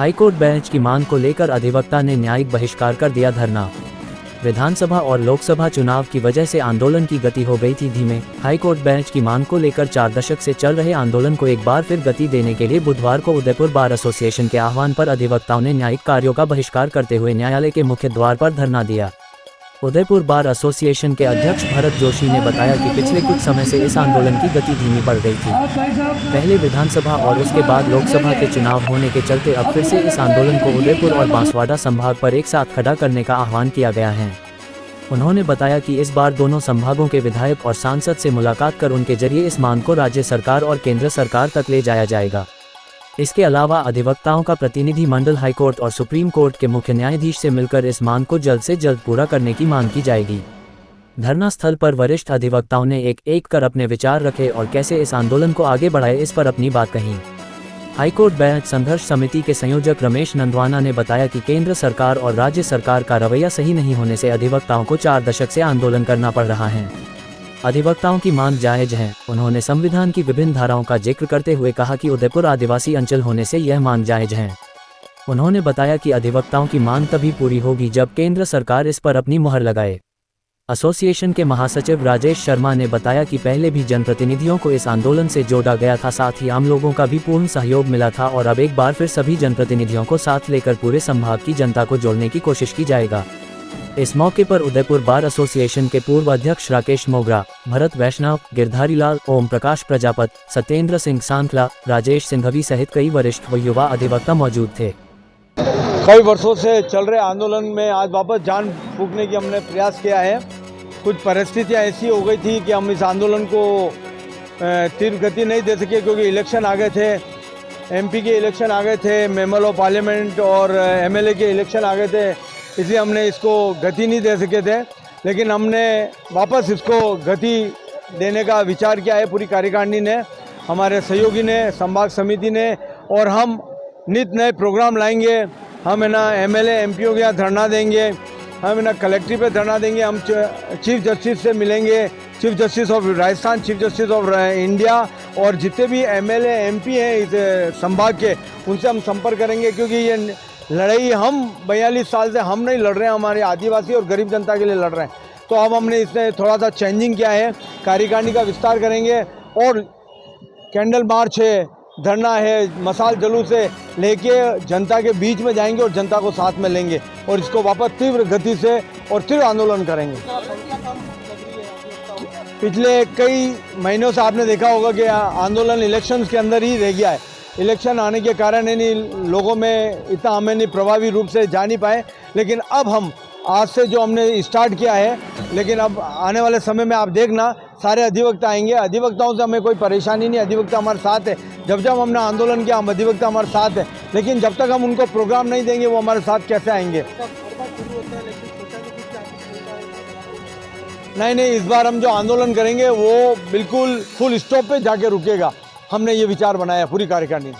High court bench की मांग को लेकर अधिवक्ता ने न्यायिक बहिष्कार कर दिया धरना। विधानसभा और लोकसभा चुनाव की वजह से आंदोलन की गति हो गई थी धीमे। हाईकोर्ट बेंच की मांग को लेकर 4 दशक से चल रहे आंदोलन को एक बार फिर गति देने के लिए बुधवार को उदयपुर बार एसोसिएशन के आह्वान पर अधिवक्ताओं ने न्यायिक कार्यों का बहिष्कार करते हुए न्यायालय के मुख्य द्वार पर धरना दिया। उदयपुर बार एसोसिएशन के अध्यक्ष भरत जोशी ने बताया कि पिछले कुछ समय से इस आंदोलन की गति धीमी पड़ गई थी। पहले विधानसभा और उसके बाद लोकसभा के चुनाव होने के चलते अब फिर से इस आंदोलन को उदयपुर और बांसवाड़ा संभाग पर एक साथ खड़ा करने का आह्वान किया गया है। उन्होंने बताया कि इस बार दोनों संभागों के विधायक और सांसद से मुलाकात कर उनके जरिए इस मांग को राज्य सरकार और केंद्र सरकार तक ले जाया जाएगा। इसके अलावा अधिवक्ताओं का प्रतिनिधि मंडल हाईकोर्ट और सुप्रीम कोर्ट के मुख्य न्यायाधीश से मिलकर इस मांग को जल्द से जल्द पूरा करने की मांग की जाएगी। धरना स्थल पर वरिष्ठ अधिवक्ताओं ने एक कर अपने विचार रखे और कैसे इस आंदोलन को आगे बढ़ाए इस पर अपनी बात कही। हाईकोर्ट बेंच संघर्ष समिति के संयोजक रमेश नंदवाना ने बताया कि केंद्र सरकार और राज्य सरकार का रवैया सही नहीं होने से अधिवक्ताओं को 4 दशक से आंदोलन करना पड़ रहा है। अधिवक्ताओं की मांग जायज है। उन्होंने संविधान की विभिन्न धाराओं का जिक्र करते हुए कहा कि उदयपुर आदिवासी अंचल होने से यह मांग जायज है। उन्होंने बताया कि अधिवक्ताओं की मांग तभी पूरी होगी जब केंद्र सरकार इस पर अपनी मुहर लगाए। एसोसिएशन के महासचिव राजेश शर्मा ने बताया कि पहले भी जनप्रतिनिधियों को इस आंदोलन से जोड़ा गया था, साथ ही आम लोगों का भी पूर्ण सहयोग मिला था और अब एक बार फिर सभी जनप्रतिनिधियों को साथ लेकर पूरे संभाग की जनता को जोड़ने की कोशिश की जाएगा। इस मौके पर उदयपुर बार एसोसिएशन के पूर्व अध्यक्ष राकेश मोगरा, भरत वैष्णव, गिरधारी लाल, ओम प्रकाश प्रजापत, सत्येंद्र सिंह सांखला, राजेश सिंघवी सहित कई वरिष्ठ व युवा अधिवक्ता मौजूद थे। कई वर्षों से चल रहे आंदोलन में आज वापस जान फूंकने की हमने प्रयास किया है। कुछ परिस्थितियां ऐसी हो गई थी कि हम इस आंदोलन को तीव्र गति नहीं दे सके क्योंकि इलेक्शन आ गए थे, एमपी के इलेक्शन आ गए थे, मेंबर ऑफ पार्लियामेंट और एमएलए के इलेक्शन आ गए थे, इसलिए हमने इसको गति नहीं दे सके थे। लेकिन हमने वापस इसको गति देने का विचार किया है पूरी कार्यकारिणी ने, हमारे सहयोगी ने, संभाग समिति ने, और हम नित नए प्रोग्राम लाएंगे। हम है ना एमएलए एमपीओ के यहाँ धरना देंगे, हम है ना कलेक्ट्रेट पे धरना देंगे, हम चीफ जस्टिस से मिलेंगे, chief justice of Rajasthan, chief justice of India, और जितने भी एमएलए एमपी हैं इस संभाग के उनसे हम संपर्क करेंगे। क्योंकि ये लड़ाई हम 42 साल से हम नहीं लड़ रहे हैं, हमारे आदिवासी और गरीब जनता के लिए लड़ रहे हैं। तो अब हमने इसमें थोड़ा सा चेंजिंग किया है, कार्यकारिणी का विस्तार करेंगे और कैंडल मार्च है, धरना है, मसाल जुलूस से लेके जनता के बीच में जाएंगे और जनता को साथ में लेंगे और इसको वापस तीव्र गति से और तीव्र आंदोलन करेंगे। पिछले कई महीनों से आपने देखा होगा कि आंदोलन इलेक्शंस के अंदर ही रह गया है। इलेक्शन आने के कारण लोगों में इतना हमें नहीं प्रभावी रूप से जा नहीं पाए, लेकिन अब हम आज से जो हमने स्टार्ट किया है, लेकिन अब आने वाले समय में आप देखना सारे अधिवक्ता आएंगे। अधिवक्ताओं से हमें कोई परेशानी नहीं, अधिवक्ता हमारे साथ है। जब जब हमने आंदोलन किया हम अधिवक्ता हमारे साथ है, लेकिन जब तक हम उनको प्रोग्राम नहीं देंगे वो हमारे साथ कैसे आएंगे। नहीं, इस बार हम जो आंदोलन करेंगे वो बिल्कुल फुल स्टॉप पे जाके रुकेगा। हमने ये विचार बनाया पूरी कार्यकारिणी।